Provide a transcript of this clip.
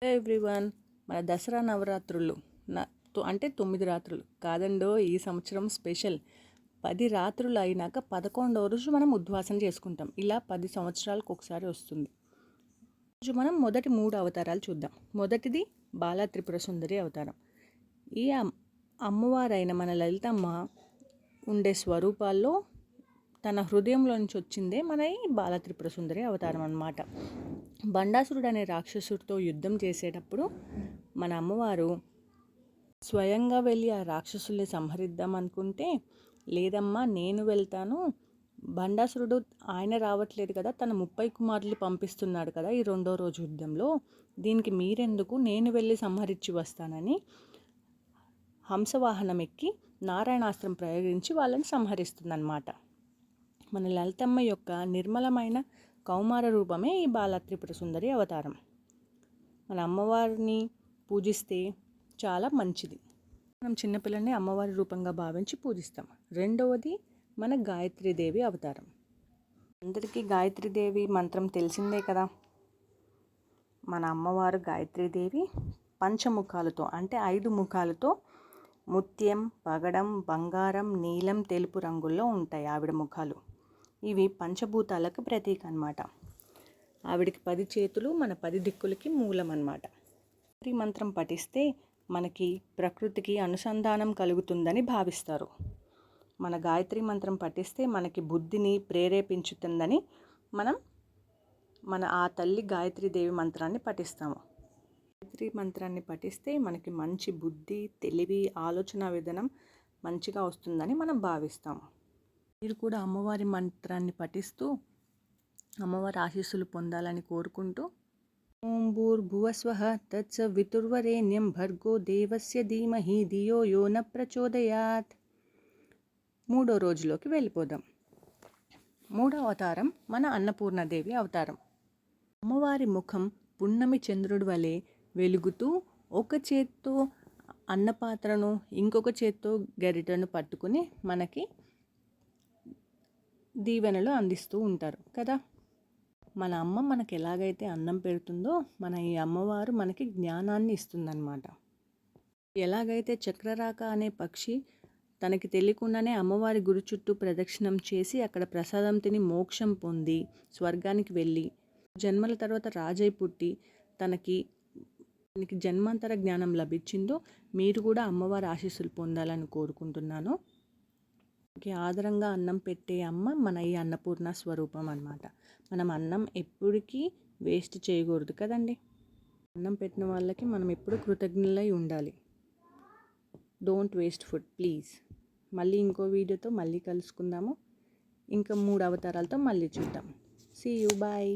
Everyone, మన దసరా నవరాత్రులు అంటే 9 రాత్రులు కాదండో. ఈ సంవత్సరం స్పెషల్ 10 రాత్రులు అయినాక 11వ రోజు మనం ఉద్వాసన చేసుకుంటాం. ఇలా 10 సంవత్సరాలకు ఒకసారి వస్తుంది. రోజు మనం మొదటి 3 అవతారాలు చూద్దాం. మొదటిది బాలా త్రిపుర సుందరి అవతారం. ఈ అమ్మవారైన మన లలితమ్మ ఉండే స్వరూపాల్లో తన హృదయంలో నుంచి వచ్చిందే మన ఈ బాలా త్రిపుర సుందరి అవతారం అన్నమాట. బండాసురుడు అనే రాక్షసుడితో యుద్ధం చేసేటప్పుడు మన అమ్మవారు స్వయంగా వెళ్ళి ఆ రాక్షసుల్ని సంహరిద్దాం అనుకుంటే, లేదమ్మా నేను వెళ్తాను, బండాసురుడు ఆయన రావట్లేదు కదా, తన 30 కుమారులు పంపిస్తున్నాడు కదా ఈ 2వ రోజు యుద్ధంలో, దీనికి మీరెందుకు, నేను వెళ్ళి సంహరించి వస్తానని హంసవాహనం ఎక్కి నారాయణాస్త్రం ప్రయోగించి వాళ్ళని సంహరిస్తుందన్నమాట. మన లలితమ్మ యొక్క నిర్మలమైన కౌమార రూపమే ఈ బాలా త్రిపుర సుందరి అవతారం. మన అమ్మవారిని పూజిస్తే చాలా మంచిది. మనం చిన్నపిల్లని అమ్మవారి రూపంగా భావించి పూజిస్తాం. రెండవది మన గాయత్రీదేవి అవతారం. అందరికీ గాయత్రీదేవి మంత్రం తెలిసిందే కదా. మన అమ్మవారు గాయత్రీదేవి పంచముఖాలతో అంటే 5 ముఖాలతో ముత్యం, పగడం, బంగారం, నీలం, తెలుపు రంగుల్లో ఉంటాయి ఆవిడ ముఖాలు. ఇవి పంచభూతాలకు ప్రతీక అన్నమాట. ఆవిడికి 10 చేతులు, మన 10 దిక్కులకి మూలం అన్నమాట. ఈ మంత్రం పఠిస్తే మనకి ప్రకృతికి అనుసంధానం కలుగుతుందని భావిస్తారు. మన గాయత్రి మంత్రం పఠిస్తే మనకి బుద్ధిని ప్రేరేపించుతుందని మన ఆ తల్లి గాయత్రీదేవి మంత్రాన్ని పఠిస్తాము. గాయత్రి మంత్రాన్ని పఠిస్తే మనకి మంచి బుద్ధి, తెలివి, ఆలోచన విధానం మంచిగా వస్తుందని మనం భావిస్తాము. మీరు కూడా అమ్మవారి మంత్రాన్ని పఠిస్తూ అమ్మవారి ఆశీస్సులు పొందాలని కోరుకుంటూ, ఓం భూర్భువస్వః తత్సవితుర్వరేణ్యం భర్గో దేవస్య ధీమహి ధియో యో న ప్రచోదయాత్. 3వ రోజులోకి వెళ్ళిపోదాం. 3వ అవతారం మన అన్నపూర్ణాదేవి అవతారం. అమ్మవారి ముఖం పున్నమి చంద్రుడి వలె వెలుగుతూ ఒక చేత్తో అన్నపాత్రను ఇంకొక చేత్తో గరిటను పట్టుకుని మనకి దీవెనలు అందిస్తూ ఉంటారు కదా. మన అమ్మ మనకి ఎలాగైతే అన్నం పెడుతుందో మన ఈ అమ్మవారు మనకి జ్ఞానాన్ని ఇస్తుందన్నమాట. ఎలాగైతే చక్రరాక అనే పక్షి తనకి తెలియకుండానే అమ్మవారి గుడి చుట్టూ ప్రదక్షిణం చేసి అక్కడ ప్రసాదం తిని మోక్షం పొంది స్వర్గానికి వెళ్ళి జన్మల తర్వాత రాజై పుట్టి తనకి జన్మాంతర జ్ఞానం లభించిందో, మీరు కూడా అమ్మవారి ఆశీస్సులు పొందాలని కోరుకుంటున్నాను. ఆదరంగా అన్నం పెట్టే అమ్మ మన ఈ అన్నపూర్ణ స్వరూపం అన్నమాట. మనం అన్నం ఎప్పటికీ వేస్ట్ చేయకూడదు కదండి. అన్నం పెట్టిన వాళ్ళకి మనం ఎప్పుడు కృతజ్ఞులై ఉండాలి. Don't waste food please. మళ్ళీ ఇంకో వీడియోతో మళ్ళీ కలుసుకుందాము. ఇంకా 3 అవతారాలతో మళ్ళీ చూద్దాం. See you, bye.